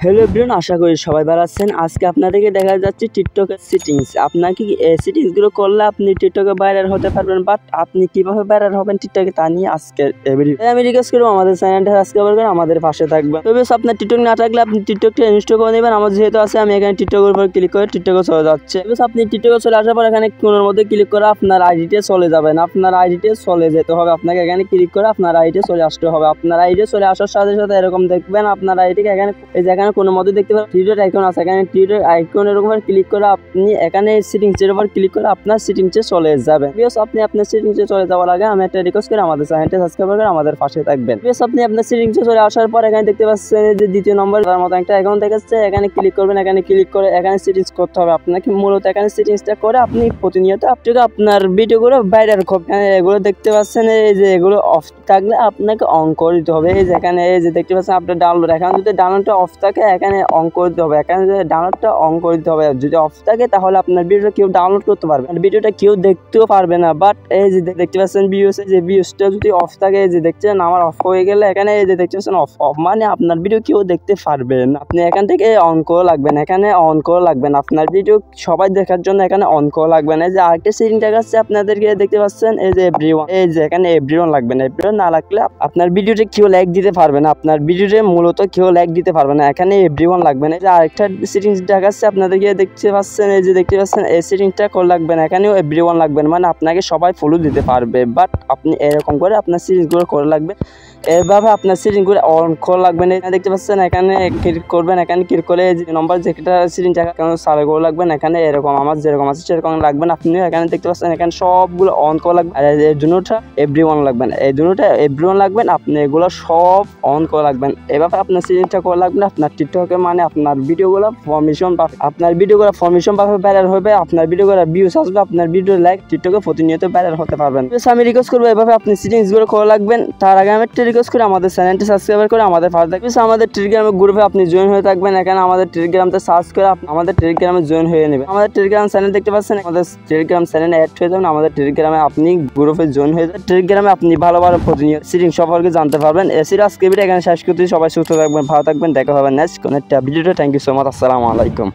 Hello everyone, আশা করি সবাই ভালো আছেন। আজকে আপনাদেরকে দেখা যাচ্ছে টিকটকের সেটিংস। আপনাকে এই সেটিংসগুলো করলে আপনি টিকটকে ভাইরাল হতে পারবেন, বাট আপনি কিভাবে ভাইরাল হবেন টিকটকে তা নিয়ে আজকে এই ভিডিও। আমি রিকোয়েস্ট করব আমাদের চ্যানেলটা সাবস্ক্রাইব করে আমাদের পাশে থাকবেন। তবে আপনার টিকটক না থাকলে আপনি টিকটকটা ইনস্টল করে নেবেন। আমার যেহেতু আছে আমি এখানে টিকটকের উপর ক্লিক করে টিকটকে চলে যাচ্ছে। আপনি টিকটকে চলে আসার পর এখানে কোণের মধ্যে ক্লিক করে আপনার আইডিতে চলে যাবেন। আপনার আইডিতে চলে যেতে হবে, আপনাকে এখানে ক্লিক করে আপনার আইডিতে চলে আসতে হবে। আপনার আইডিতে চলে আসার সাথে সাথে এরকম দেখবেন আপনার আইডিকে এখানে এই যে কোনের মধ্যে দেখতে পাবেন থ্রি ডট আইকন আছে। এখানে থ্রি ডট আইকনের উপর ক্লিক করে আপনি এখানে সেটিংসের উপর ক্লিক করে আপনার সেটিংসে চলে যাবেন। বিকজ আপনি আপনার সেটিংসে চলে যাওয়ার আগে আমি একটা রিকোয়েস্ট করে আমাদের চ্যানেলটা সাবস্ক্রাইব করে আমাদের পাশে থাকবেন। বিকজ আপনি আপনার সেটিংসে চলে আসার পর এখানে দেখতে পাচ্ছেন যে দ্বিতীয় নম্বর তার মতো একটা অ্যাকাউন্ট দেখাচ্ছে। এখানে ক্লিক করবেন, এখানে ক্লিক করে এখানে সেটিংস করতে হবে আপনাকে। মূলত এখানে সেটিংসটা করে আপনি প্রতিনিয়ত আপনার ভিডিওগুলো ভাইরাল করবেন। এগুলো দেখতে পাচ্ছেন এই যে এগুলো অফ থাকলে আপনাকে অন করে দিতে হবে। এই যে এখানে এই যে দেখতে পাচ্ছেন আপনার ডাউনলোড, এখানে যদি ডাউনলোডটা অফ থাকে এখানে অন করে দিতে হবে। এখানে যদি ডাউনলোডটা অন করে দিতে হবে, যদি অফ থাকে তাহলে আপনার ভিডিওটা কেউ ডাউনলোড করতে পারবে না, ভিডিওটা কেউ দেখতেও পারবে না। বাট এই যে দেখতে পাচ্ছেন ভিউস, যে ভিউসটা যদি অফ থাকে এই যে দেখছেন আমার অফ হয়ে গেলে এখানে এই যে দেখতে পাচ্ছেন অফ অফ মানে আপনার ভিডিও কেউ দেখতে পারবে না। আপনি এখান থেকে অন করে লাগবেন, এখানে অন করে লাগবেন। আপনার ভিডিও সবাই দেখার জন্য এখানে অন করে লাগবেন। এই যে আরেকটা সেটিং দেখাচ্ছে আপনাদেরকে দেখতে পাচ্ছেন এই যে এভরিওয়ান, এই যে এখানে এভরিওয়ান লাগবেন। এভরিওয়ান না লাগলে আপনার ভিডিওতে কেউ লাইক দিতে পারবে না, আপনার ভিডিওতে মূলত কেউ লাইক দিতে পারবে না। এখানে এভরিওয়ান লাগবেন। এই যে আরেকটা সেটিংস দেখাচ্ছে আপনাদেরকে দেখতে পাচ্ছেন এই যে দেখতে পাচ্ছেন এই সেটিংসটা করে লাগবেন। এখানেও এভরিওয়ান লাগবেন, মানে আপনাকে সবাই ফলো দিতে পারবে। বাট আপনি এরকম করে আপনার সেটিংসগুলো করে লাগবেন। এভাবে আপনার সেটিংসগুলো অন করে লাগবেন। এখানে দেখতে পাচ্ছেন এখানে ক্লিক করবেন, এখানে ক্লিক করে যে নম্বর যেটা সেটিং টাকা কেন সার্চ করে লাগবেন। এখানে এরকম আমার যেরকম আছে সেরকম লাগবেন। আপনিও এখানে দেখতে পাচ্ছেন এখানে সবগুলো অন করে লাগবেন। আর এই দুটোটা এভরিওয়ান লাগবেন, এই দুটোটা এভরিওয়ান লাগবেন। আপনি এগুলো সব অন করে লাগবেন। এভাবে আপনার সেটিংসটা করে লাগবেন। আপনার টিকটকে মানে আপনার ভিডিওগুলো ফরমেশন পাবে, আপনার ভিডিওগুলো ফরমেশন পাবে, ভাইরাল হবে, আপনার ভিডিওগুলো ভিউস আসবে, আপনার ভিডিও লাইক টিকটকে প্রতিনিয়ত ভাইরাল হতে পারবেন। আমি রিকোয়েস্ট করবো এভাবে আপনি সেটিংসগুলো করে লাগবেন। তার আগে আমি একটা রিকোয়েস্ট করে আমাদের চ্যানেলটি সাবস্ক্রাইব করে আমাদের পাশে থাকবেন। আমাদের টেলিগ্রামের গ্রুপে আপনি জয়েন হয়ে থাকবেন। এখানে আমাদের টেলিগ্রামতে সার্চ করে আমাদের টেলিগ্রামে জয়েন হয়ে নেবেন। আমাদের টেলিগ্রাম চ্যানেল দেখতে পাচ্ছেন, আমাদের টেলিগ্রাম চ্যানেলে অ্যাড হয়ে যাবেন। আমাদের টেলিগ্রামে আপনি গ্রুপে জয়েন হয়ে যাবেন। টেলিগ্রামে আপনি ভালো ভালো প্রতিনিয়ত সেটিংস সম্পর্কে জানতে পারবেন। এসির আজকে ভিডিও এখানে শেষ করতে, সবাই সুস্থ থাকবেন, ভালো থাকবেন, দেখা হবে নেক্সট কোনো একটা ভিডিওতে। থ্যাংক ইউ সো মাচ, আসসালামু আলাইকুম।